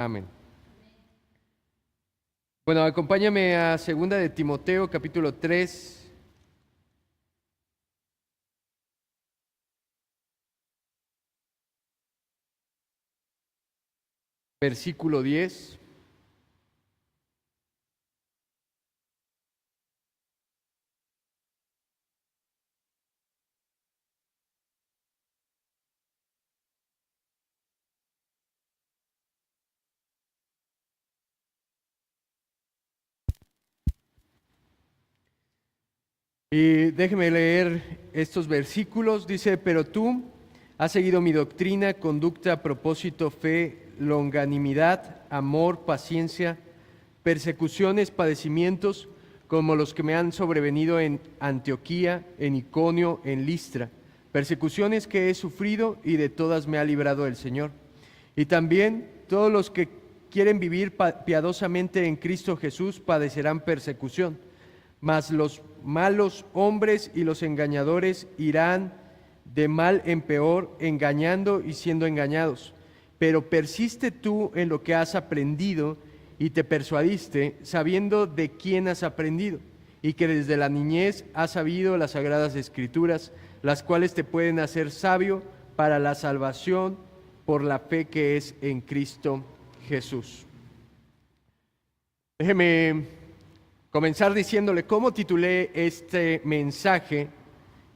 Amén. Bueno, acompáñame a 2 de Timoteo, capítulo 3. Versículo 10. Y déjeme leer estos versículos. Dice: pero tú has seguido mi doctrina, conducta, propósito, fe, longanimidad, amor, paciencia, persecuciones, padecimientos, como los que me han sobrevenido en Antioquía, en Iconio, en Listra, persecuciones que he sufrido y de todas me ha librado el Señor. Y también todos los que quieren vivir piadosamente en Cristo Jesús padecerán persecución. Mas los malos hombres y los engañadores irán de mal en peor, engañando y siendo engañados. Pero persiste tú en lo que has aprendido y te persuadiste, sabiendo de quién has aprendido, y que desde la niñez has sabido las sagradas Escrituras, las cuales te pueden hacer sabio para la salvación por la fe que es en Cristo Jesús. Déjeme comenzar diciéndole cómo titulé este mensaje.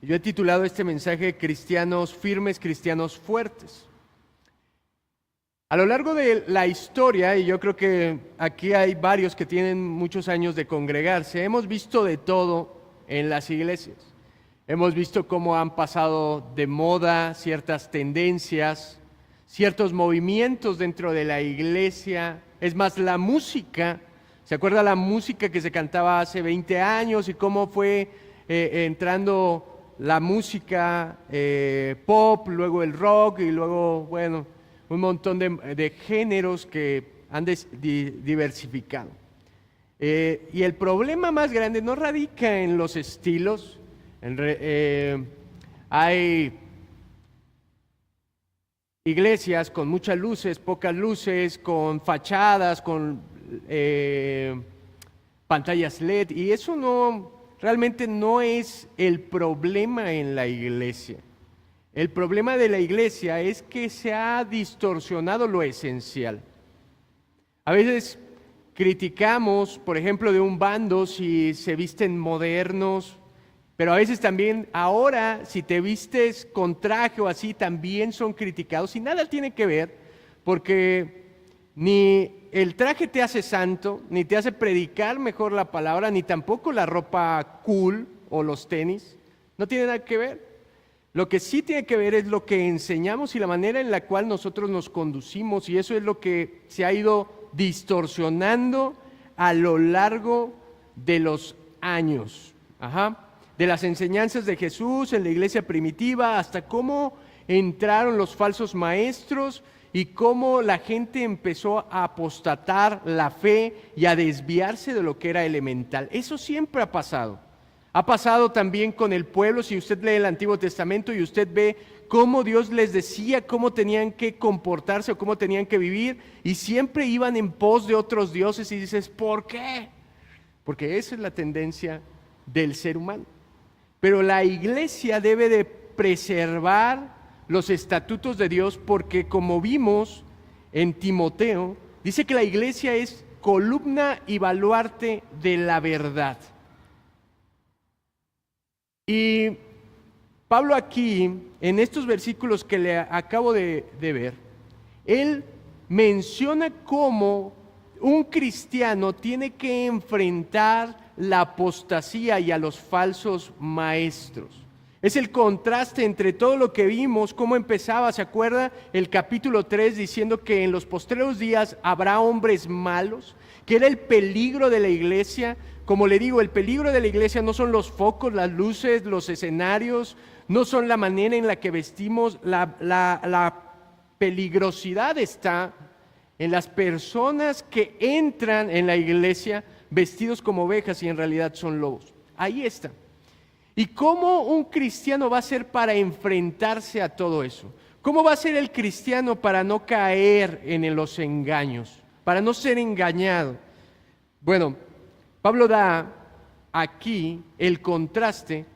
Yo he titulado este mensaje Cristianos firmes, cristianos fuertes. A lo largo de la historia, y yo creo que aquí hay varios que tienen muchos años de congregarse, hemos visto de todo en las iglesias. Hemos visto cómo han pasado de moda ciertas tendencias, ciertos movimientos dentro de la iglesia. Es más, la música. ¿Se acuerda la música que se cantaba hace 20 años y cómo fue entrando la música pop, luego el rock y luego, bueno, un montón de géneros que han diversificado? Y el problema más grande no radica en los estilos. Hay iglesias con muchas luces, pocas luces, con fachadas, con pantallas LED, y eso realmente no es el problema en la iglesia. El problema de la iglesia es que se ha distorsionado lo esencial. A veces criticamos, por ejemplo, de un bando si se visten modernos, pero a veces también ahora si te vistes con traje o así también son criticados, y nada tiene que ver, porque ni el traje te hace santo, ni te hace predicar mejor la palabra, ni tampoco la ropa cool o los tenis. No tiene nada que ver. Lo que sí tiene que ver es lo que enseñamos y la manera en la cual nosotros nos conducimos, y eso es lo que se ha ido distorsionando a lo largo de los años. De las enseñanzas de Jesús en la iglesia primitiva hasta cómo entraron los falsos maestros y cómo la gente empezó a apostatar la fe y a desviarse de lo que era elemental. Eso siempre ha pasado. Ha pasado también con el pueblo. Si usted lee el Antiguo Testamento y usted ve cómo Dios les decía cómo tenían que comportarse o cómo tenían que vivir, y siempre iban en pos de otros dioses, y dices, ¿por qué? Porque esa es la tendencia del ser humano. Pero la iglesia debe de preservar los estatutos de Dios, porque como vimos en Timoteo, dice que la iglesia es columna y baluarte de la verdad. Y Pablo aquí, en estos versículos que le acabo de ver, él menciona cómo un cristiano tiene que enfrentar la apostasía y a los falsos maestros. Es el contraste entre todo lo que vimos, cómo empezaba, ¿se acuerda? El capítulo 3 diciendo que en los postreros días habrá hombres malos, que era el peligro de la iglesia. Como le digo, el peligro de la iglesia no son los focos, las luces, los escenarios, no son la manera en la que vestimos. La peligrosidad está en las personas que entran en la iglesia vestidos como ovejas y en realidad son lobos. Ahí está. ¿Y cómo un cristiano va a hacer para enfrentarse a todo eso? ¿Cómo va a ser el cristiano para no caer en los engaños, para no ser engañado? Bueno, Pablo da aquí el contraste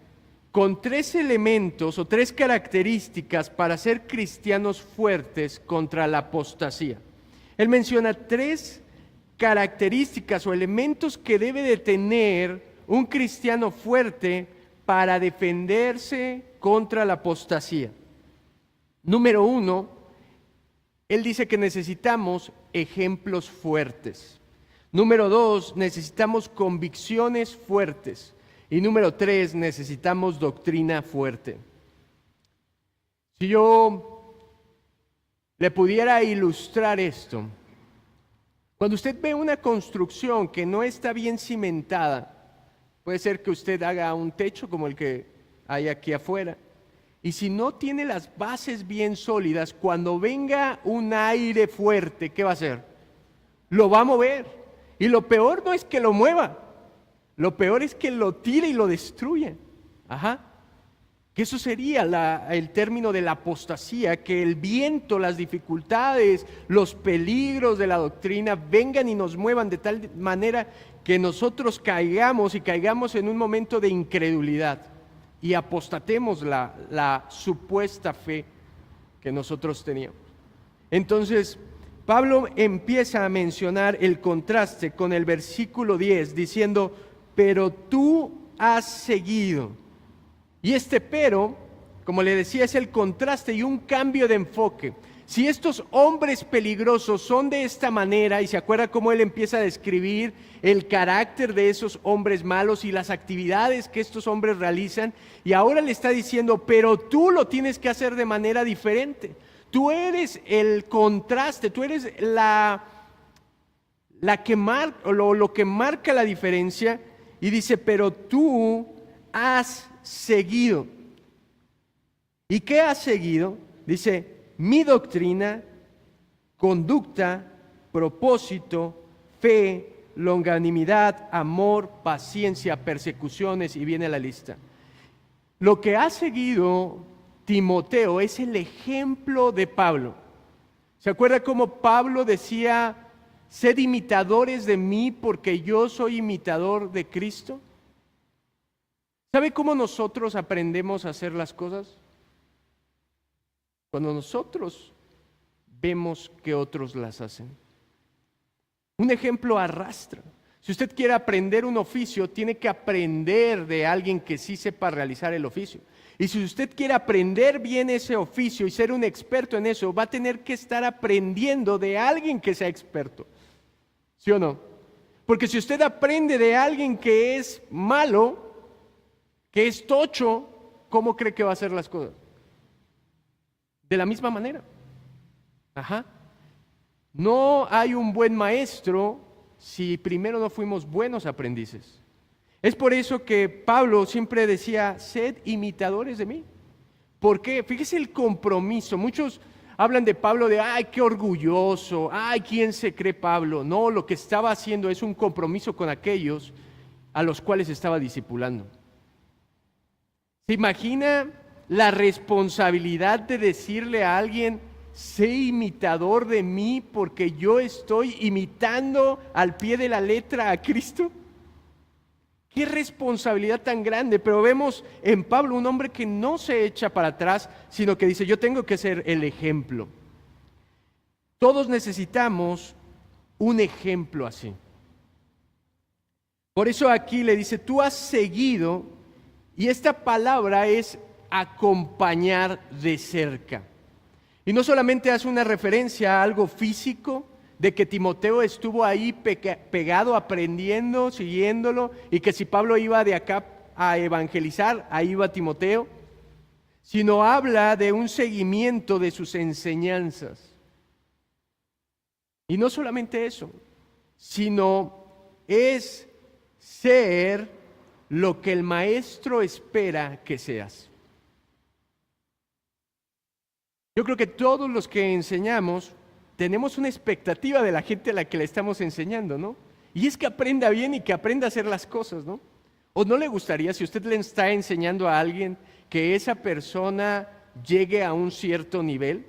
con 3 elementos o 3 características para ser cristianos fuertes contra la apostasía. Él menciona 3 características o elementos que debe de tener un cristiano fuerte para defenderse contra la apostasía. Número 1, él dice que necesitamos ejemplos fuertes. Número 2, necesitamos convicciones fuertes. Y número 3, necesitamos doctrina fuerte. Si yo le pudiera ilustrar esto, cuando usted ve una construcción que no está bien cimentada, puede ser que usted haga un techo como el que hay aquí afuera, y si no tiene las bases bien sólidas, cuando venga un aire fuerte, ¿qué va a hacer? Lo va a mover. Y lo peor no es que lo mueva, lo peor es que lo tire y lo destruya. Que eso sería el término de la apostasía, que el viento, las dificultades, los peligros de la doctrina vengan y nos muevan de tal manera que nosotros caigamos en un momento de incredulidad y apostatemos la supuesta fe que nosotros teníamos. Entonces, Pablo empieza a mencionar el contraste con el versículo 10, diciendo, pero tú has seguido. Y este pero, como le decía, es el contraste y un cambio de enfoque. Si estos hombres peligrosos son de esta manera, y se acuerda cómo él empieza a describir el carácter de esos hombres malos y las actividades que estos hombres realizan, y ahora le está diciendo, pero tú lo tienes que hacer de manera diferente. Tú eres el contraste, tú eres lo que marca la diferencia, y dice, pero tú has seguido. ¿Y qué has seguido? Dice, mi doctrina, conducta, propósito, fe, longanimidad, amor, paciencia, persecuciones, y viene la lista. Lo que ha seguido Timoteo es el ejemplo de Pablo. ¿Se acuerda cómo Pablo decía, sed imitadores de mí porque yo soy imitador de Cristo? ¿Sabe cómo nosotros aprendemos a hacer las cosas? Cuando nosotros vemos que otros las hacen. Un ejemplo arrastra. Si usted quiere aprender un oficio, tiene que aprender de alguien que sí sepa realizar el oficio. Y si usted quiere aprender bien ese oficio y ser un experto en eso, va a tener que estar aprendiendo de alguien que sea experto. ¿Sí o no? Porque si usted aprende de alguien que es malo, que es tocho, ¿cómo cree que va a hacer las cosas? De la misma manera. No hay un buen maestro si primero no fuimos buenos aprendices. Es por eso que Pablo siempre decía, sed imitadores de mí. ¿Por qué? Fíjese el compromiso. Muchos hablan de Pablo de, ay, qué orgulloso, ay, ¿quién se cree Pablo? No, lo que estaba haciendo es un compromiso con aquellos a los cuales estaba discipulando. ¿Se imagina la responsabilidad de decirle a alguien, sé imitador de mí porque yo estoy imitando al pie de la letra a Cristo? Qué responsabilidad tan grande, pero vemos en Pablo un hombre que no se echa para atrás, sino que dice, yo tengo que ser el ejemplo. Todos necesitamos un ejemplo así. Por eso aquí le dice, tú has seguido, y esta palabra es acompañar de cerca. Y no solamente hace una referencia a algo físico, de que Timoteo estuvo ahí pegado, aprendiendo, siguiéndolo, y que si Pablo iba de acá a evangelizar, ahí iba Timoteo, sino habla de un seguimiento de sus enseñanzas. Y no solamente eso, sino es ser lo que el maestro espera que seas. Yo creo que todos los que enseñamos tenemos una expectativa de la gente a la que le estamos enseñando, ¿no? Y es que aprenda bien y que aprenda a hacer las cosas, ¿no? ¿O no le gustaría, si usted le está enseñando a alguien, que esa persona llegue a un cierto nivel,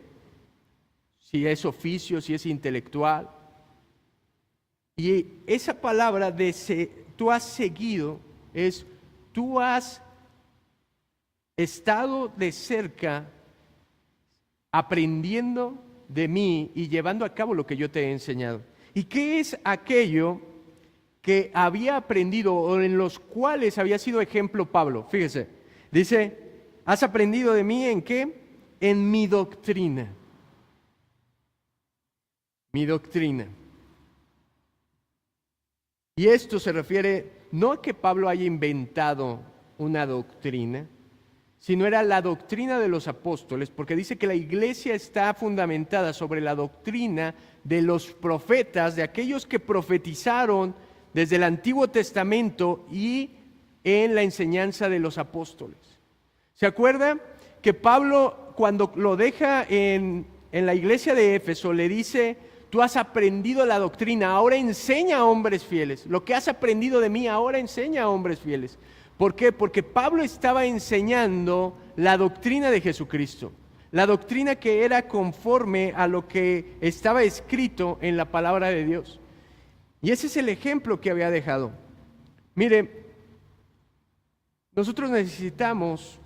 si es oficio, si es intelectual. Y esa palabra de tú has seguido es tú has estado de cerca aprendiendo de mí y llevando a cabo lo que yo te he enseñado. ¿Y qué es aquello que había aprendido o en los cuales había sido ejemplo Pablo? Fíjese, dice, ¿has aprendido de mí en qué? En mi doctrina. Mi doctrina. Y esto se refiere no a que Pablo haya inventado una doctrina, sino era la doctrina de los apóstoles, porque dice que la iglesia está fundamentada sobre la doctrina de los profetas, de aquellos que profetizaron desde el Antiguo Testamento y en la enseñanza de los apóstoles. ¿Se acuerda que Pablo, cuando lo deja en la iglesia de Éfeso, le dice: tú has aprendido la doctrina, ahora enseña a hombres fieles. Lo que has aprendido de mí, ahora enseña a hombres fieles. ¿Por qué? Porque Pablo estaba enseñando la doctrina de Jesucristo, la doctrina que era conforme a lo que estaba escrito en la palabra de Dios. Y ese es el ejemplo que había dejado. Mire, nosotros necesitamos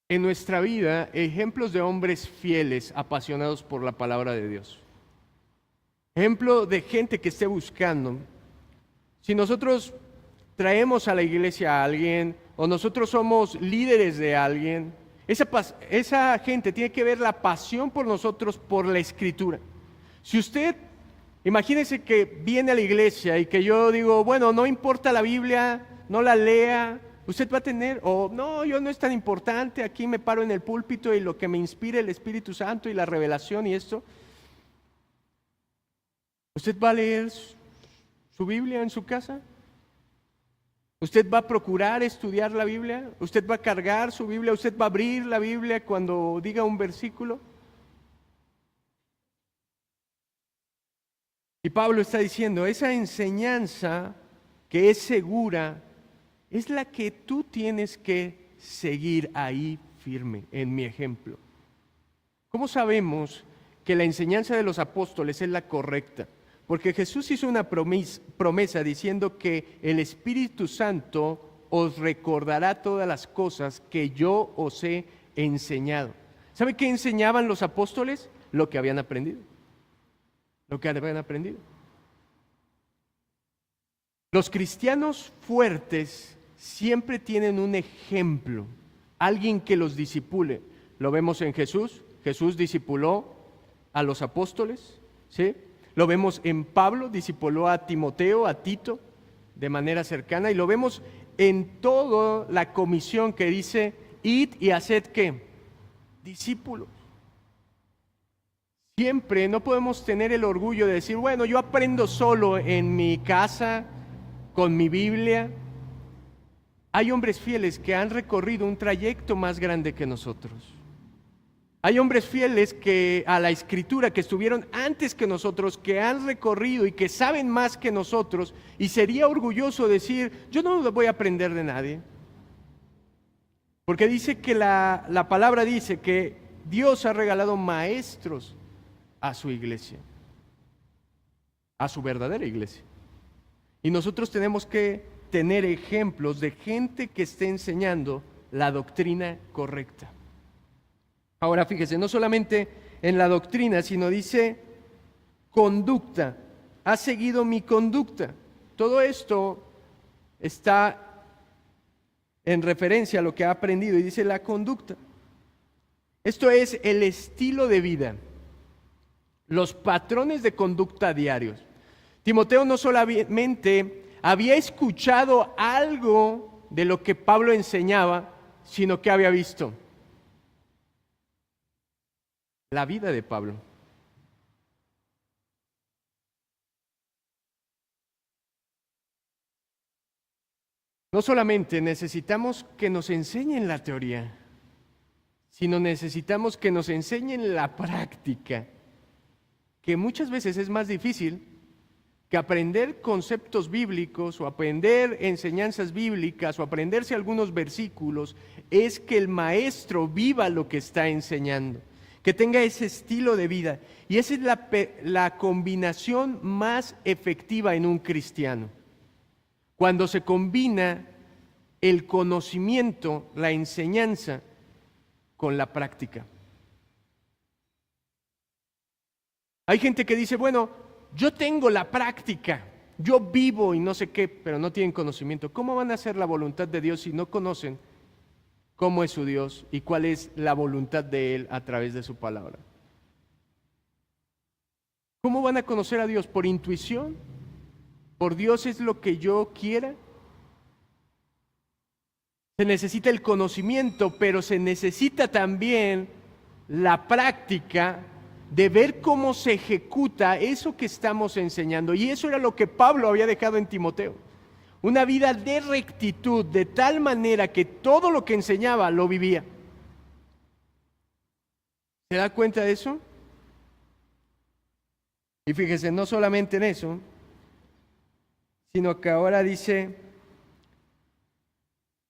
en nuestra vida ejemplos de hombres fieles, apasionados por la palabra de Dios. Ejemplo de gente que esté buscando. Si nosotros traemos a la iglesia a alguien o nosotros somos líderes de alguien, esa gente tiene que ver la pasión por nosotros por la Escritura. Si usted, imagínese que viene a la iglesia y que yo digo, bueno, no importa la Biblia, no la lea, usted va a tener, no, yo no es tan importante, aquí me paro en el púlpito y lo que me inspire el Espíritu Santo y la revelación y esto. ¿Usted va a leer su Biblia en su casa? ¿Usted va a procurar estudiar la Biblia? ¿Usted va a cargar su Biblia? ¿Usted va a abrir la Biblia cuando diga un versículo? Y Pablo está diciendo, esa enseñanza que es segura es la que tú tienes que seguir ahí firme, en mi ejemplo. ¿Cómo sabemos que la enseñanza de los apóstoles es la correcta? Porque Jesús hizo una promesa diciendo que el Espíritu Santo os recordará todas las cosas que yo os he enseñado. ¿Sabe qué enseñaban los apóstoles? Lo que habían aprendido. Lo que habían aprendido. Los cristianos fuertes siempre tienen un ejemplo, alguien que los discipule. Lo vemos en Jesús. Jesús discipuló a los apóstoles, ¿sí? Lo vemos en Pablo, discipuló a Timoteo, a Tito, de manera cercana. Y lo vemos en toda la comisión que dice, id y haced ¿qué? Discípulos. Siempre no podemos tener el orgullo de decir, bueno, yo aprendo solo en mi casa, con mi Biblia. Hay hombres fieles que han recorrido un trayecto más grande que nosotros. Hay hombres fieles que a la Escritura, que estuvieron antes que nosotros, que han recorrido y que saben más que nosotros, y sería orgulloso decir, yo no voy a aprender de nadie. Porque dice que la palabra dice que Dios ha regalado maestros a su iglesia, a su verdadera iglesia. Y nosotros tenemos que tener ejemplos de gente que esté enseñando la doctrina correcta. Ahora fíjese, no solamente en la doctrina, sino dice conducta. Has seguido mi conducta. Todo esto está en referencia a lo que ha aprendido y dice la conducta. Esto es el estilo de vida, los patrones de conducta diarios. Timoteo no solamente había escuchado algo de lo que Pablo enseñaba, sino que había visto la vida de Pablo. No solamente necesitamos que nos enseñen la teoría, sino necesitamos que nos enseñen la práctica, que muchas veces es más difícil que aprender conceptos bíblicos o aprender enseñanzas bíblicas o aprenderse algunos versículos es que el maestro viva lo que está enseñando, que tenga ese estilo de vida. Y esa es la combinación más efectiva en un cristiano. Cuando se combina el conocimiento, la enseñanza, con la práctica. Hay gente que dice, bueno, yo tengo la práctica, yo vivo y no sé qué, pero no tienen conocimiento. ¿Cómo van a hacer la voluntad de Dios si no conocen cómo es su Dios y cuál es la voluntad de Él a través de su palabra? ¿Cómo van a conocer a Dios? ¿Por intuición? ¿Por Dios es lo que yo quiera? Se necesita el conocimiento, pero se necesita también la práctica de ver cómo se ejecuta eso que estamos enseñando. Y eso era lo que Pablo había dejado en Timoteo. Una vida de rectitud, de tal manera que todo lo que enseñaba lo vivía. ¿Se da cuenta de eso? Y fíjese, no solamente en eso, sino que ahora dice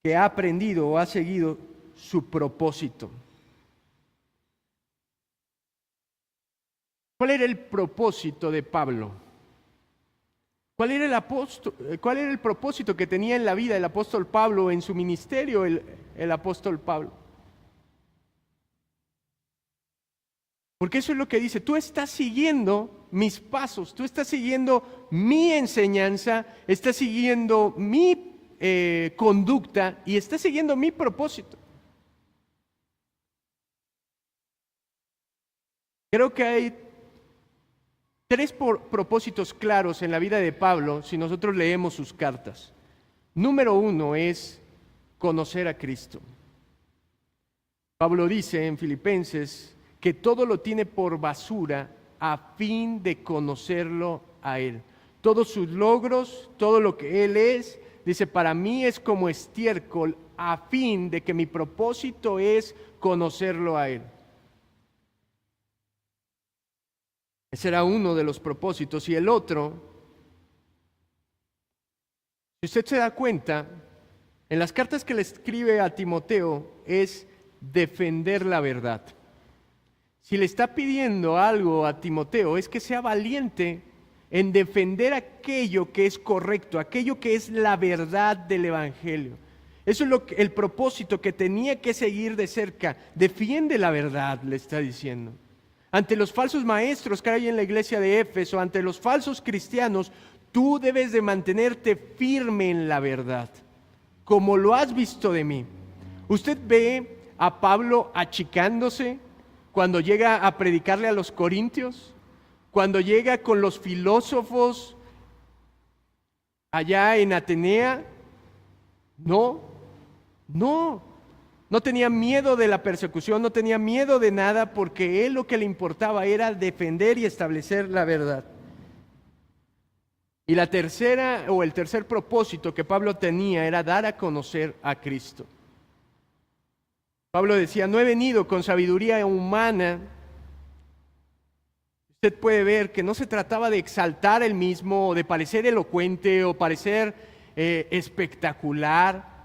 que ha aprendido o ha seguido su propósito. ¿Cuál era el propósito de Pablo? ¿Cuál era el propósito que tenía en la vida el apóstol Pablo, en su ministerio el apóstol Pablo? Porque eso es lo que dice, tú estás siguiendo mis pasos, tú estás siguiendo mi enseñanza, estás siguiendo mi conducta y estás siguiendo mi propósito. Creo que hay tres propósitos claros en la vida de Pablo si nosotros leemos sus cartas. Número uno es conocer a Cristo. Pablo dice en Filipenses que todo lo tiene por basura a fin de conocerlo a Él. Todos sus logros, todo lo que Él es, dice, para mí es como estiércol a fin de que mi propósito es conocerlo a Él. Ese era uno de los propósitos. Y el otro, si usted se da cuenta, en las cartas que le escribe a Timoteo es defender la verdad. Si le está pidiendo algo a Timoteo es que sea valiente en defender aquello que es correcto, aquello que es la verdad del Evangelio. Eso es el propósito que tenía que seguir de cerca. Defiende la verdad, le está diciendo. Ante los falsos maestros que hay en la iglesia de Éfeso, ante los falsos cristianos, tú debes de mantenerte firme en la verdad, como lo has visto de mí. Usted ve a Pablo achicándose cuando llega a predicarle a los corintios, cuando llega con los filósofos allá en Atenea. No tenía miedo de la persecución, no tenía miedo de nada, porque él lo que le importaba era defender y establecer la verdad. Y el tercer propósito que Pablo tenía era dar a conocer a Cristo. Pablo decía, no he venido con sabiduría humana. Usted puede ver que no se trataba de exaltar él mismo, o de parecer elocuente, o parecer espectacular,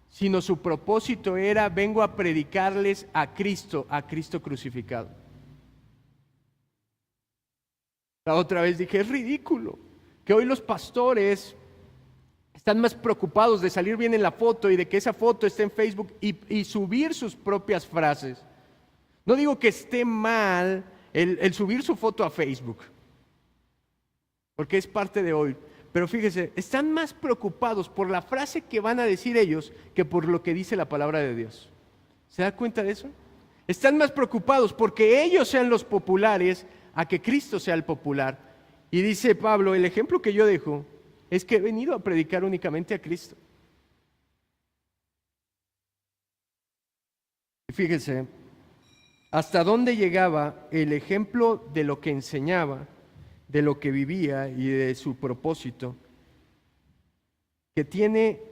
sino su propósito era, vengo a predicarles a Cristo crucificado. La otra vez dije, es ridículo que hoy los pastores están más preocupados de salir bien en la foto y de que esa foto esté en Facebook y subir sus propias frases. No digo que esté mal el subir su foto a Facebook, porque es parte de hoy. Pero fíjese, están más preocupados por la frase que van a decir ellos que por lo que dice la palabra de Dios. ¿Se da cuenta de eso? Están más preocupados porque ellos sean los populares a que Cristo sea el popular. Y dice Pablo, el ejemplo que yo dejo es que he venido a predicar únicamente a Cristo. Y fíjese, hasta dónde llegaba el ejemplo de lo que enseñaba, de lo que vivía y de su propósito, que tiene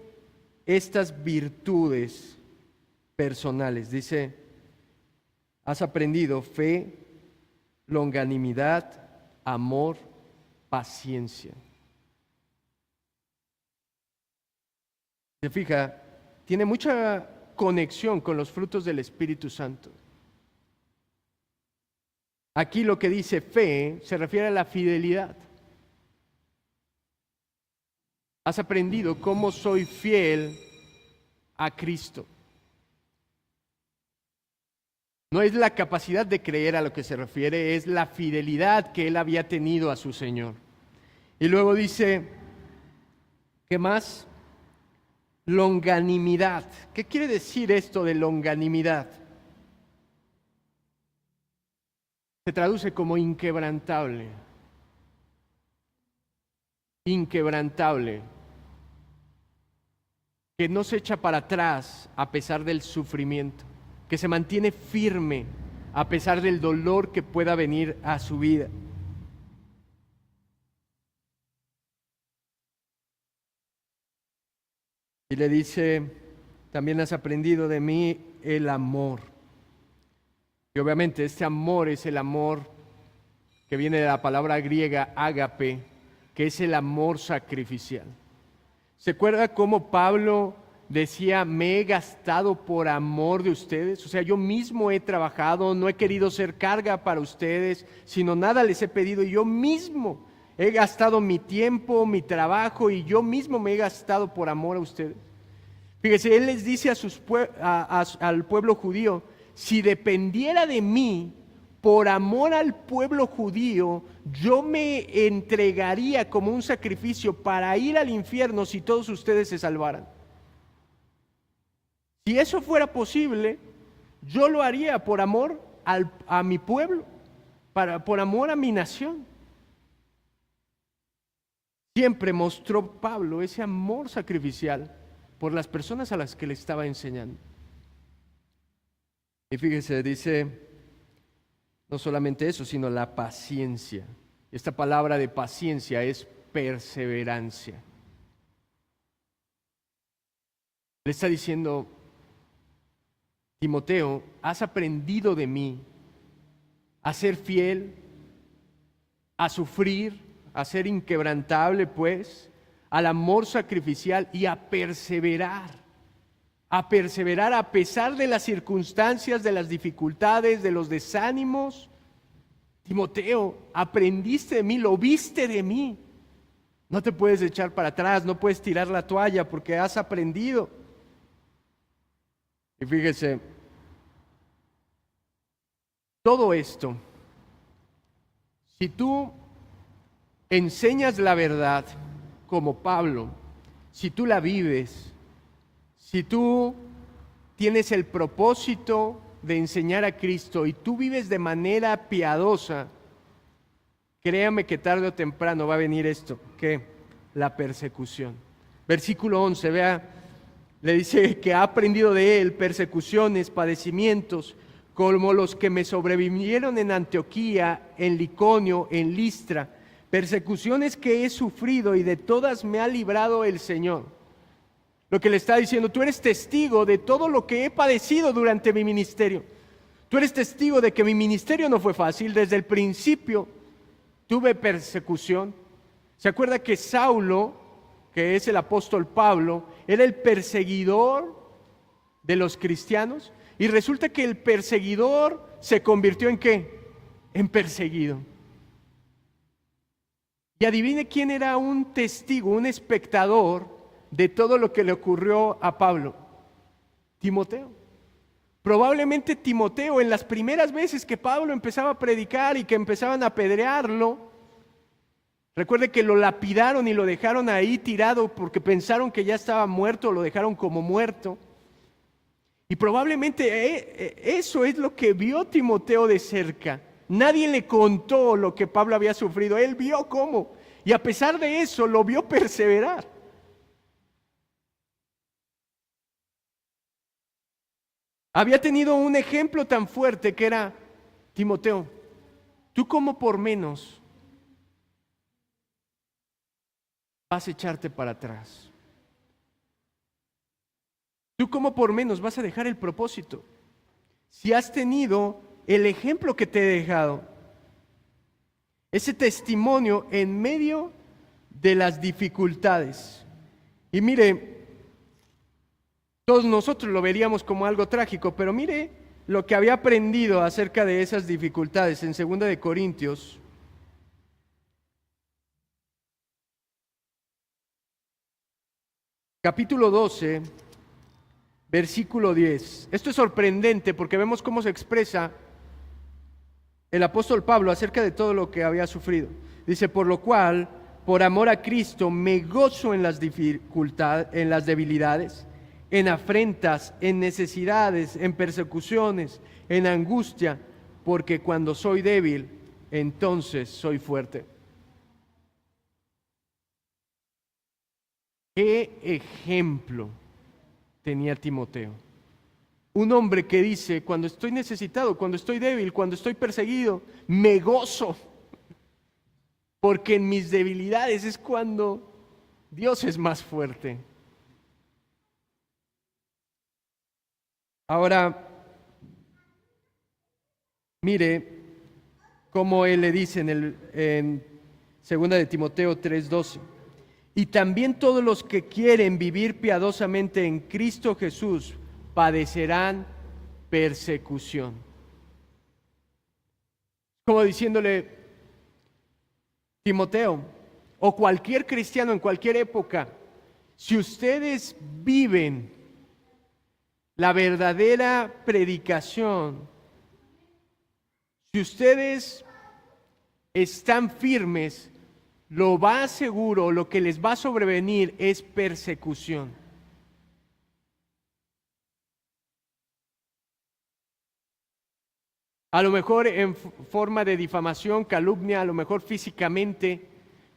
estas virtudes personales. Dice, has aprendido fe, longanimidad, amor, paciencia. Se fija, tiene mucha conexión con los frutos del Espíritu Santo. Aquí lo que dice fe se refiere a la fidelidad. Has aprendido cómo soy fiel a Cristo. No es la capacidad de creer a lo que se refiere, es la fidelidad que él había tenido a su Señor. Y luego dice, ¿qué más? Longanimidad. ¿Qué quiere decir esto de longanimidad? Se traduce como inquebrantable. Inquebrantable. Que no se echa para atrás a pesar del sufrimiento, que se mantiene firme a pesar del dolor que pueda venir a su vida. Y le dice, también has aprendido de mí el amor. Y obviamente este amor es el amor que viene de la palabra griega ágape, que es el amor sacrificial. ¿Se acuerda cómo Pablo decía, me he gastado por amor de ustedes? O sea, yo mismo he trabajado, no he querido ser carga para ustedes, sino nada les he pedido. Y yo mismo he gastado mi tiempo, mi trabajo, y yo mismo me he gastado por amor a ustedes. Fíjese, él les dice al pueblo judío, si dependiera de mí, por amor al pueblo judío, yo me entregaría como un sacrificio para ir al infierno si todos ustedes se salvaran. Si eso fuera posible, yo lo haría por amor a mi pueblo, por amor a mi nación. Siempre mostró Pablo ese amor sacrificial por las personas a las que le estaba enseñando. Y fíjese, dice, no solamente eso, sino la paciencia. Esta palabra de paciencia es perseverancia. Le está diciendo, Timoteo, has aprendido de mí a ser fiel, a sufrir, a ser inquebrantable, pues, al amor sacrificial y a perseverar a pesar de las circunstancias, de las dificultades, de los desánimos. Timoteo, aprendiste de mí, lo viste de mí. No te puedes echar para atrás, no puedes tirar la toalla porque has aprendido. Y fíjese, todo esto, si tú enseñas la verdad como Pablo, si tú la vives, si tú tienes el propósito de enseñar a Cristo y tú vives de manera piadosa, créame que tarde o temprano va a venir esto, ¿qué? La persecución. Versículo 11, vea, le dice que ha aprendido de él persecuciones, padecimientos, como los que me sobrevivieron en Antioquía, en Iconio, en Listra, persecuciones que he sufrido y de todas me ha librado el Señor. Lo que le está diciendo, tú eres testigo de todo lo que he padecido durante mi ministerio. Tú eres testigo de que mi ministerio no fue fácil. Desde el principio tuve persecución. ¿Se acuerda que Saulo, que es el apóstol Pablo, era el perseguidor de los cristianos? Y resulta que el perseguidor se convirtió ¿en qué? En perseguido. Y adivine quién era un testigo, un espectador de todo lo que le ocurrió a Pablo. Timoteo. Probablemente Timoteo, en las primeras veces que Pablo empezaba a predicar y que empezaban a apedrearlo, recuerde que lo lapidaron y lo dejaron ahí tirado porque pensaron que ya estaba muerto, lo dejaron como muerto. Y probablemente eso es lo que vio Timoteo de cerca. Nadie le contó lo que Pablo había sufrido, él vio cómo. Y a pesar de eso, lo vio perseverar. Había tenido un ejemplo tan fuerte que era, Timoteo, tú como por menos vas a echarte para atrás. Tú como por menos vas a dejar el propósito. Si has tenido el ejemplo que te he dejado. Ese testimonio en medio de las dificultades. Y mire, todos nosotros lo veríamos como algo trágico, pero mire lo que había aprendido acerca de esas dificultades en 2 de Corintios. Capítulo 12, versículo 10. Esto es sorprendente porque vemos cómo se expresa el apóstol Pablo acerca de todo lo que había sufrido. Dice, por lo cual, por amor a Cristo, me gozo en las dificultades, en las debilidades, en afrentas, en necesidades, en persecuciones, en angustia, porque cuando soy débil, entonces soy fuerte. ¿Qué ejemplo tenía Timoteo? Un hombre que dice, cuando estoy necesitado, cuando estoy débil, cuando estoy perseguido, me gozo, porque en mis debilidades es cuando Dios es más fuerte. Ahora, mire cómo él le dice en 2 de Timoteo 3:12. Y también todos los que quieren vivir piadosamente en Cristo Jesús padecerán persecución. Como diciéndole, Timoteo, o cualquier cristiano en cualquier época, si ustedes viven la verdadera predicación, si ustedes están firmes, lo más seguro, lo que les va a sobrevenir es persecución. A lo mejor en forma de difamación, calumnia, a lo mejor físicamente,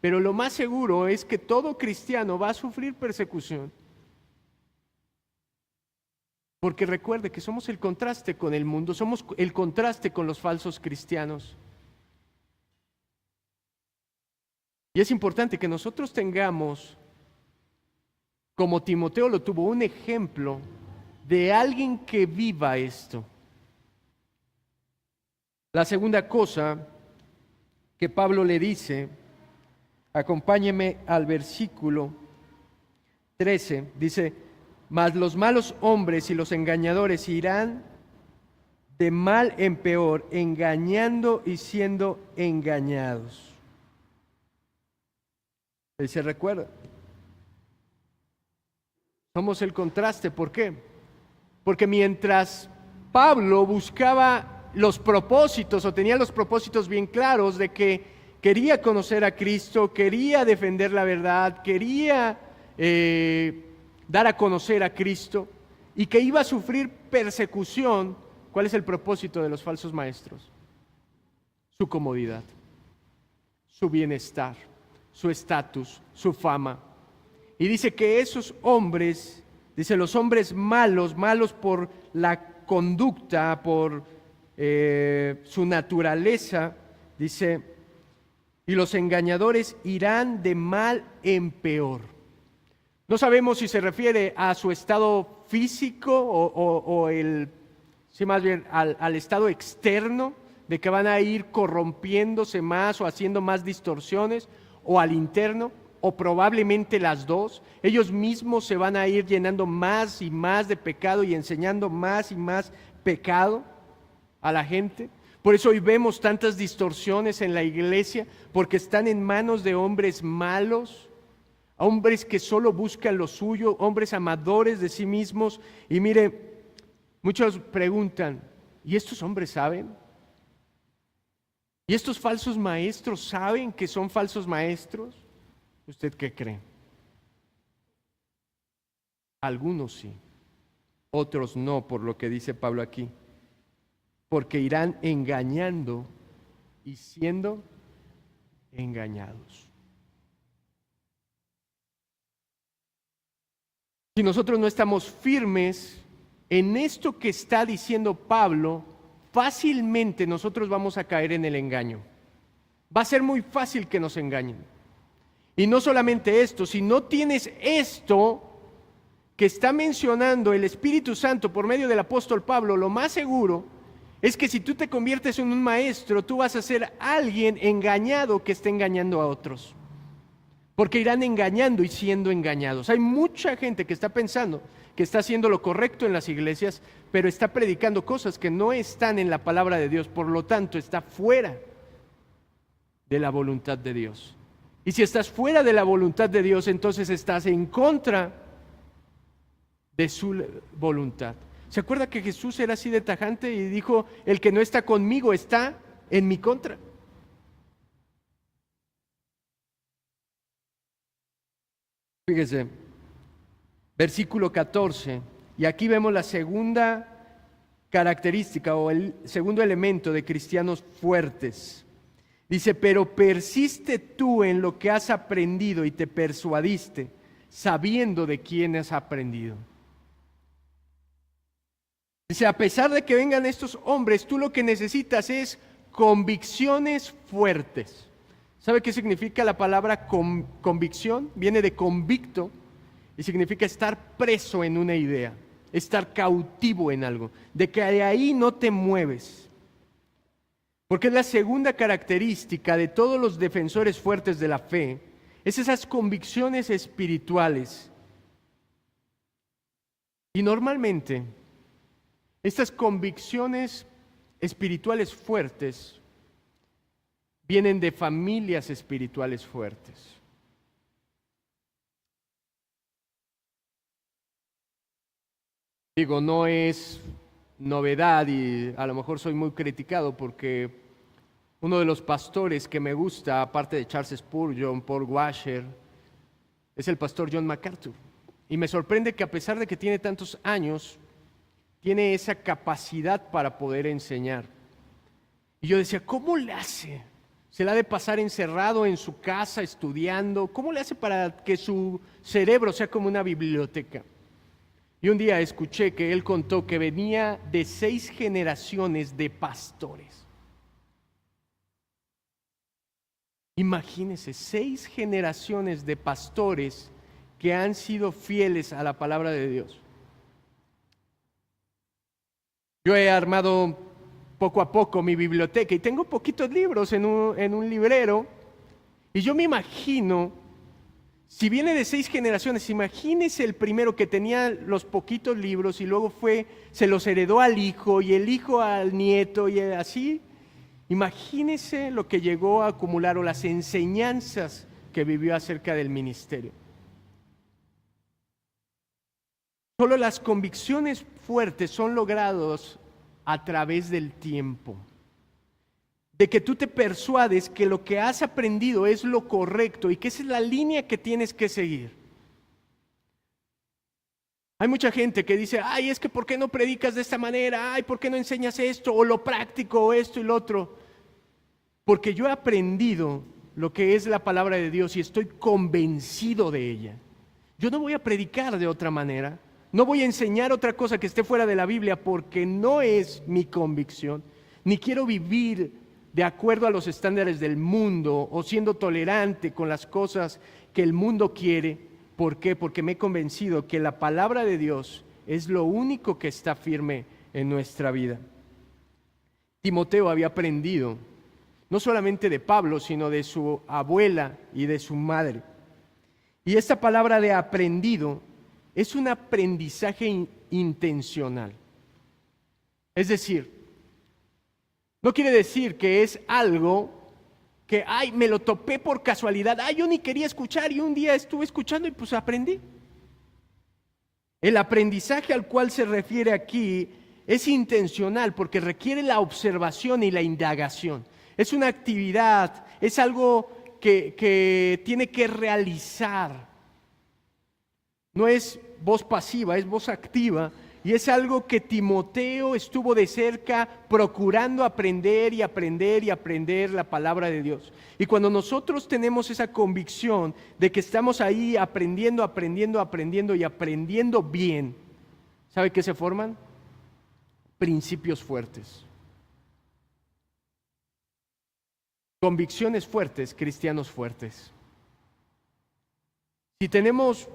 pero lo más seguro es que todo cristiano va a sufrir persecución. Porque recuerde que somos el contraste con el mundo, somos el contraste con los falsos cristianos. Y es importante que nosotros tengamos, como Timoteo lo tuvo, un ejemplo de alguien que viva esto. La segunda cosa que Pablo le dice, acompáñeme al versículo 13, dice, mas los malos hombres y los engañadores irán de mal en peor, engañando y siendo engañados. Él se recuerda. Somos el contraste. ¿Por qué? Porque mientras Pablo buscaba los propósitos o tenía los propósitos bien claros de que quería conocer a Cristo, quería defender la verdad, quería dar a conocer a Cristo y que iba a sufrir persecución, ¿cuál es el propósito de los falsos maestros? Su comodidad, su bienestar, su estatus, su fama. Y dice que esos hombres, dice los hombres malos, malos por la conducta, por su naturaleza, dice, y los engañadores irán de mal en peor. No sabemos si se refiere a su estado físico o más bien al estado externo, de que van a ir corrompiéndose más o haciendo más distorsiones, o al interno, o probablemente las dos. Ellos mismos se van a ir llenando más y más de pecado y enseñando más y más pecado a la gente. Por eso hoy vemos tantas distorsiones en la iglesia, porque están en manos de hombres malos, hombres que solo buscan lo suyo, hombres amadores de sí mismos. Y mire, muchos preguntan, ¿y estos hombres saben? ¿Y estos falsos maestros saben que son falsos maestros? ¿Usted qué cree? Algunos sí, otros no, por lo que dice Pablo aquí. Porque irán engañando y siendo engañados. Si nosotros no estamos firmes en esto que está diciendo Pablo, fácilmente nosotros vamos a caer en el engaño. Va a ser muy fácil que nos engañen. Y no solamente esto, si no tienes esto que está mencionando el Espíritu Santo por medio del apóstol Pablo, lo más seguro es que si tú te conviertes en un maestro, tú vas a ser alguien engañado que esté engañando a otros. Porque irán engañando y siendo engañados. Hay mucha gente que está pensando que está haciendo lo correcto en las iglesias, pero está predicando cosas que no están en la palabra de Dios, por lo tanto está fuera de la voluntad de Dios. Y si estás fuera de la voluntad de Dios, entonces estás en contra de su voluntad. ¿Se acuerda que Jesús era así de tajante y dijo, el que no está conmigo está en mi contra? Fíjese, versículo 14, y aquí vemos la segunda característica o el segundo elemento de cristianos fuertes. Dice, pero persiste tú en lo que has aprendido y te persuadiste, sabiendo de quién has aprendido. Dice, a pesar de que vengan estos hombres, tú lo que necesitas es convicciones fuertes. ¿Sabe qué significa la palabra convicción? Viene de convicto y significa estar preso en una idea, estar cautivo en algo, de que de ahí no te mueves. Porque es la segunda característica de todos los defensores fuertes de la fe, es esas convicciones espirituales. Y normalmente, estas convicciones espirituales fuertes vienen de familias espirituales fuertes. Digo, no es novedad y a lo mejor soy muy criticado porque uno de los pastores que me gusta, aparte de Charles Spurgeon, Paul Washer, es el pastor John MacArthur. Y me sorprende que a pesar de que tiene tantos años, tiene esa capacidad para poder enseñar. Y yo decía, ¿cómo le hace? ¿Se la ha de pasar encerrado en su casa estudiando? ¿Cómo le hace para que su cerebro sea como una biblioteca? Y un día escuché que él contó que venía de 6 generaciones de pastores. Imagínense, 6 generaciones de pastores que han sido fieles a la palabra de Dios. Yo he armado poco a poco mi biblioteca y tengo poquitos libros en un librero y yo me imagino, si viene de 6 generaciones, imagínese el primero que tenía los poquitos libros y luego se los heredó al hijo y el hijo al nieto y así. Imagínese lo que llegó a acumular o las enseñanzas que vivió acerca del ministerio. Solo las convicciones fuertes son logradas a través del tiempo. De que tú te persuades que lo que has aprendido es lo correcto y que esa es la línea que tienes que seguir. Hay mucha gente que dice, ay, es que ¿por qué no predicas de esta manera? Ay, ¿por qué no enseñas esto o lo práctico o esto y lo otro? Porque yo he aprendido lo que es la palabra de Dios y estoy convencido de ella. Yo no voy a predicar de otra manera. No voy a enseñar otra cosa que esté fuera de la Biblia porque no es mi convicción, ni quiero vivir de acuerdo a los estándares del mundo o siendo tolerante con las cosas que el mundo quiere. ¿Por qué? Porque me he convencido que la palabra de Dios es lo único que está firme en nuestra vida. Timoteo había aprendido, no solamente de Pablo, sino de su abuela y de su madre. Y esta palabra de aprendido es un aprendizaje intencional. Es decir, no quiere decir que es algo que, ay, me lo topé por casualidad, ay, yo ni quería escuchar y un día estuve escuchando y pues aprendí. El aprendizaje al cual se refiere aquí es intencional porque requiere la observación y la indagación. Es una actividad, es algo que tiene que realizar. No es voz pasiva, es voz activa. Y es algo que Timoteo estuvo de cerca procurando aprender y aprender y aprender la palabra de Dios. Y cuando nosotros tenemos esa convicción de que estamos ahí aprendiendo, aprendiendo, aprendiendo y aprendiendo bien, ¿sabe qué se forman? Principios fuertes. Convicciones fuertes, cristianos fuertes. Si tenemos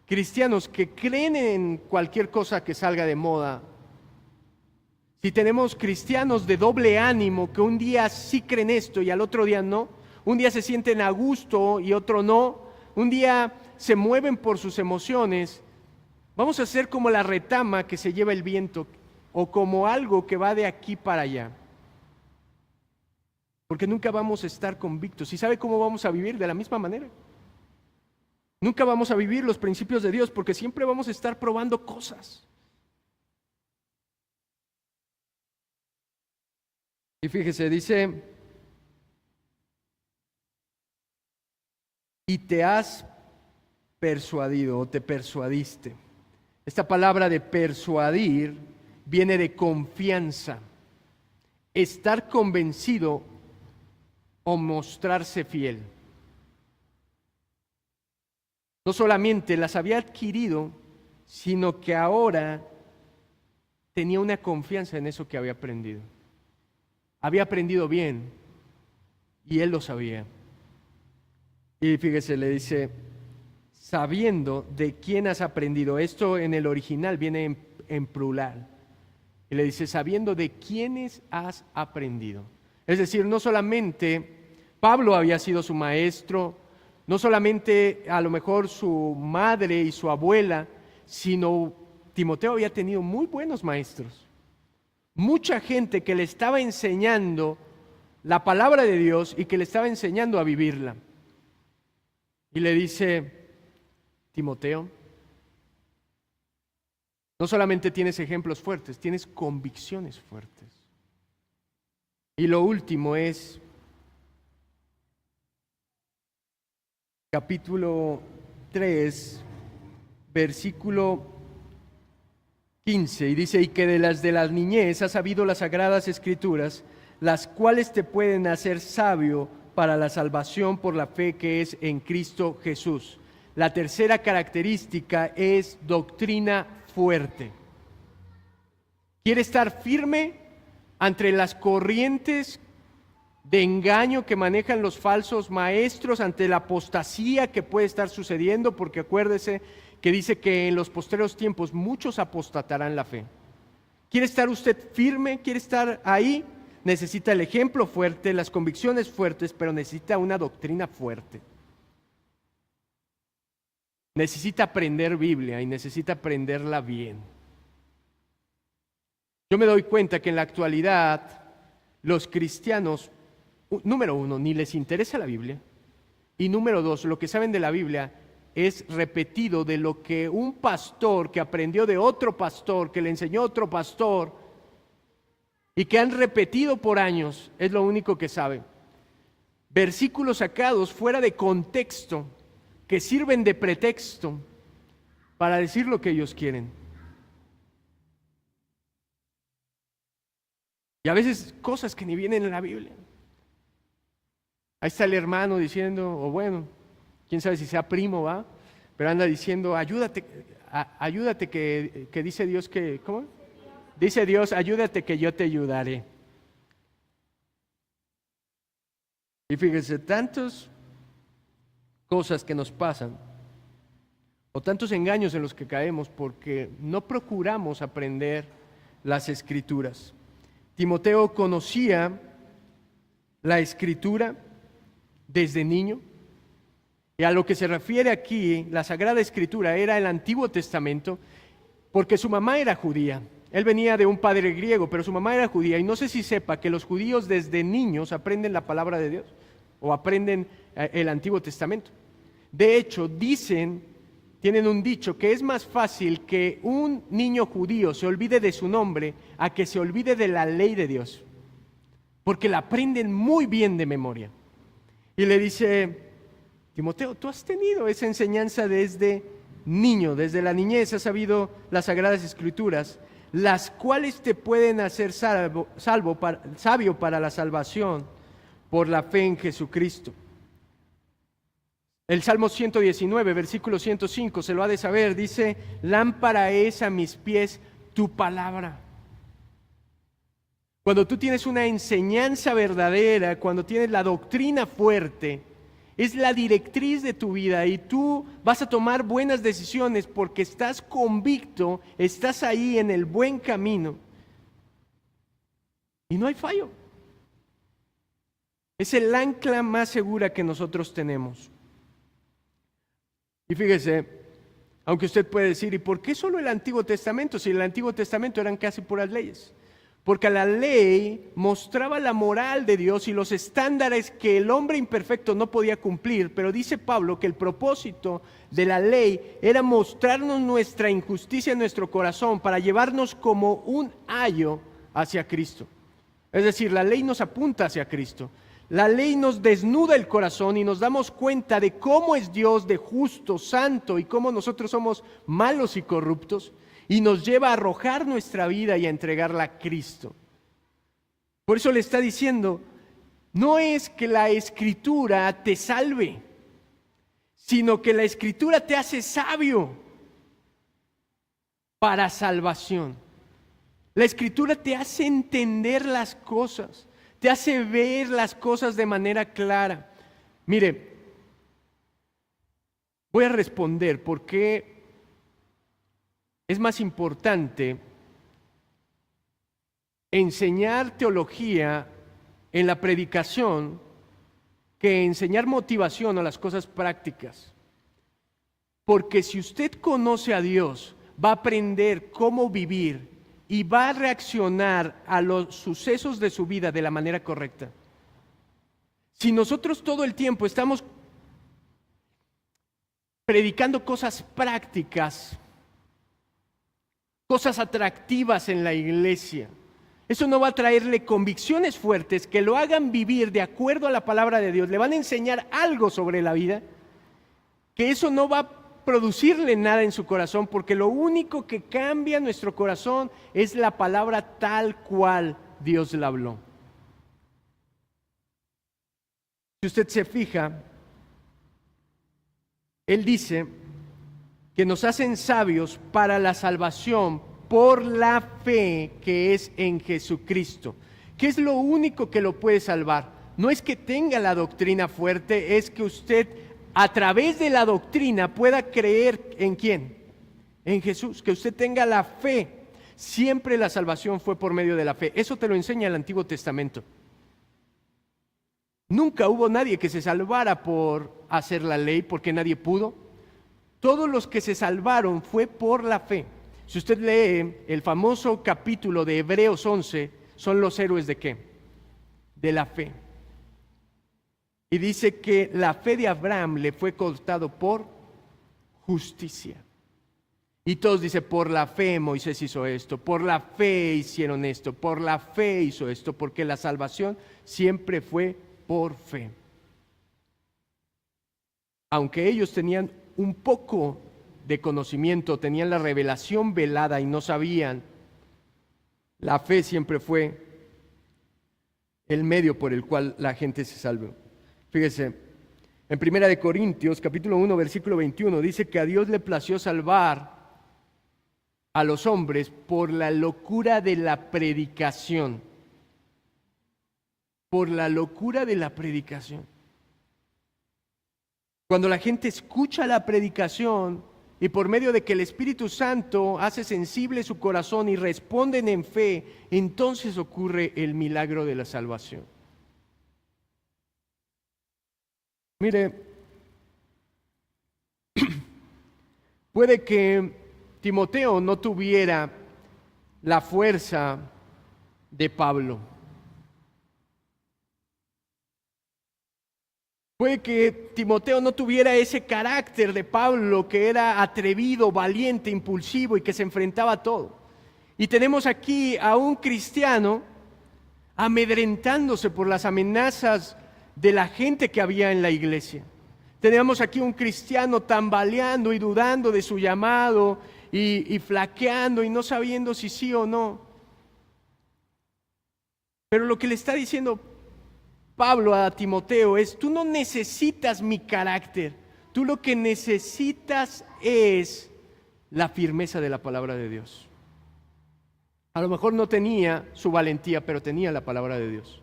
cristianos que creen en cualquier cosa que salga de moda, Si tenemos cristianos de doble ánimo, que un día sí creen esto y al otro día no, un día se sienten a gusto y otro no, un día se mueven por sus emociones, vamos a ser como la retama que se lleva el viento o como algo que va de aquí para allá. Porque nunca vamos a estar convictos. ¿Y sabe cómo vamos a vivir? De la misma manera. Nunca vamos a vivir los principios de Dios porque siempre vamos a estar probando cosas. Y fíjese, dice, y te has persuadido o te persuadiste. Esta palabra de persuadir viene de confianza, estar convencido o mostrarse fiel. No solamente las había adquirido, sino que ahora tenía una confianza en eso que había aprendido. Había aprendido bien y él lo sabía. Y fíjese, le dice, sabiendo de quién has aprendido. Esto en el original viene en plural. Y le dice, sabiendo de quiénes has aprendido. Es decir, no solamente Pablo había sido su maestro, no solamente a lo mejor su madre y su abuela, sino Timoteo había tenido muy buenos maestros. Mucha gente que le estaba enseñando la palabra de Dios y que le estaba enseñando a vivirla. Y le dice, Timoteo, no solamente tienes ejemplos fuertes, tienes convicciones fuertes. Y lo último es capítulo 3, versículo 15, y dice, y que de la niñez has sabido las sagradas escrituras, las cuales te pueden hacer sabio para la salvación por la fe que es en Cristo Jesús. La tercera característica es doctrina fuerte. Quiere estar firme ante las corrientes de engaño que manejan los falsos maestros, ante la apostasía que puede estar sucediendo, porque acuérdese que dice que en los postreros tiempos muchos apostatarán la fe. ¿Quiere estar usted firme? ¿Quiere estar ahí? Necesita el ejemplo fuerte, las convicciones fuertes, pero necesita una doctrina fuerte. Necesita aprender Biblia y necesita aprenderla bien. Yo me doy cuenta que en la actualidad los cristianos, número uno, ni les interesa la Biblia, y número dos, lo que saben de la Biblia es repetido de lo que un pastor que aprendió de otro pastor, que le enseñó otro pastor, y que han repetido por años, es lo único que saben. Versículos sacados fuera de contexto, que sirven de pretexto para decir lo que ellos quieren. Y a veces cosas que ni vienen en la Biblia. Ahí está el hermano diciendo, o bueno, quién sabe si sea primo, ¿va? Pero anda diciendo, ayúdate que dice Dios que, ¿cómo? Dice Dios, ayúdate que yo te ayudaré. Y fíjense, tantas cosas que nos pasan, o tantos engaños en los que caemos porque no procuramos aprender las Escrituras. Timoteo conocía la Escritura desde niño, y a lo que se refiere aquí, la Sagrada Escritura era el Antiguo Testamento, porque su mamá era judía. Él venía de un padre griego, pero su mamá era judía, y no sé si sepa que los judíos desde niños aprenden la palabra de Dios, o aprenden el Antiguo Testamento. De hecho, tienen un dicho, que es más fácil que un niño judío se olvide de su nombre a que se olvide de la ley de Dios, porque la aprenden muy bien de memoria. Y le dice, Timoteo, tú has tenido esa enseñanza desde niño, desde la niñez has sabido las Sagradas Escrituras, las cuales te pueden hacer sabio para la salvación por la fe en Jesucristo. El Salmo 119, versículo 105, se lo ha de saber, dice, lámpara es a mis pies tu palabra. Cuando tú tienes una enseñanza verdadera, cuando tienes la doctrina fuerte, es la directriz de tu vida y tú vas a tomar buenas decisiones porque estás convicto, estás ahí en el buen camino. Y no hay fallo. Es el ancla más segura que nosotros tenemos. Y fíjese, aunque usted puede decir, ¿y por qué solo el Antiguo Testamento? Si el Antiguo Testamento eran casi puras leyes. Porque la ley mostraba la moral de Dios y los estándares que el hombre imperfecto no podía cumplir, pero dice Pablo que el propósito de la ley era mostrarnos nuestra injusticia en nuestro corazón para llevarnos como un ayo hacia Cristo. Es decir, la ley nos apunta hacia Cristo. La ley nos desnuda el corazón y nos damos cuenta de cómo es Dios de justo, santo y cómo nosotros somos malos y corruptos. Y nos lleva a arrojar nuestra vida y a entregarla a Cristo. Por eso le está diciendo, no es que la Escritura te salve, sino que la Escritura te hace sabio para salvación. La Escritura te hace entender las cosas, te hace ver las cosas de manera clara. Mire, voy a responder por qué es más importante enseñar teología en la predicación que enseñar motivación o las cosas prácticas. Porque si usted conoce a Dios, va a aprender cómo vivir y va a reaccionar a los sucesos de su vida de la manera correcta. Si nosotros todo el tiempo estamos predicando cosas prácticas, cosas atractivas en la iglesia, eso no va a traerle convicciones fuertes que lo hagan vivir de acuerdo a la palabra de Dios. Le van a enseñar algo sobre la vida, que eso no va a producirle nada en su corazón, porque lo único que cambia nuestro corazón es la palabra tal cual Dios la habló. Si usted se fija, Él dice que nos hacen sabios para la salvación por la fe que es en Jesucristo. ¿Qué es lo único que lo puede salvar? No es que tenga la doctrina fuerte, es que usted a través de la doctrina pueda creer en ¿quién? En Jesús, que usted tenga la fe. Siempre la salvación fue por medio de la fe. Eso te lo enseña el Antiguo Testamento. Nunca hubo nadie que se salvara por hacer la ley, porque nadie pudo. Todos los que se salvaron fue por la fe. Si usted lee el famoso capítulo de Hebreos 11, son los héroes ¿de qué? De la fe. Y dice que la fe de Abraham le fue contado por justicia. Y todos dicen, por la fe Moisés hizo esto, por la fe hicieron esto, por la fe hizo esto, porque la salvación siempre fue por fe. Aunque ellos tenían un poco de conocimiento, tenían la revelación velada y no sabían, la fe siempre fue el medio por el cual la gente se salvó. Fíjese, en 1 Corintios, capítulo 1, versículo 21, dice que a Dios le plació salvar a los hombres por la locura de la predicación. Por la locura de la predicación. Cuando la gente escucha la predicación y por medio de que el Espíritu Santo hace sensible su corazón y responden en fe, entonces ocurre el milagro de la salvación. Mire, puede que Timoteo no tuviera la fuerza de Pablo. Puede que Timoteo no tuviera ese carácter de Pablo, que era atrevido, valiente, impulsivo y que se enfrentaba a todo. Y tenemos aquí a un cristiano amedrentándose por las amenazas de la gente que había en la iglesia. Tenemos aquí un cristiano tambaleando y dudando de su llamado y flaqueando y no sabiendo si sí o no. Pero lo que le está diciendo Pablo a Timoteo es, tú no necesitas mi carácter, tú lo que necesitas es la firmeza de la palabra de Dios. A lo mejor no tenía su valentía, pero tenía la palabra de Dios.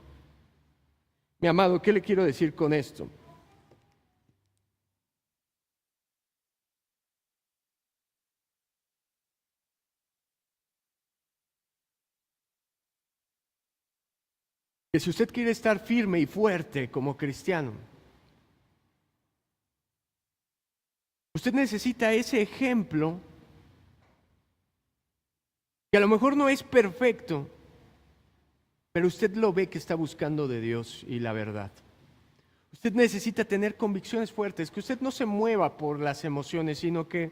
Mi amado, ¿qué le quiero decir con esto? que si usted quiere estar firme y fuerte como cristiano, usted necesita ese ejemplo que a lo mejor no es perfecto, pero usted lo ve que está buscando de Dios y la verdad. Usted necesita tener convicciones fuertes, que usted no se mueva por las emociones, sino que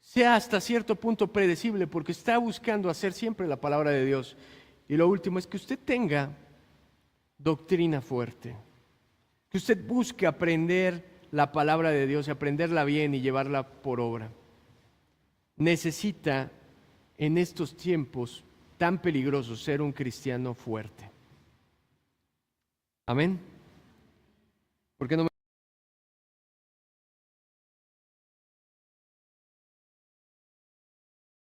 sea hasta cierto punto predecible, porque está buscando hacer siempre la palabra de Dios. Y lo último es que usted tenga doctrina fuerte, que usted busque aprender la palabra de Dios y aprenderla bien y llevarla por obra. Necesita en estos tiempos tan peligrosos ser un cristiano fuerte. Amén. ¿Por qué no me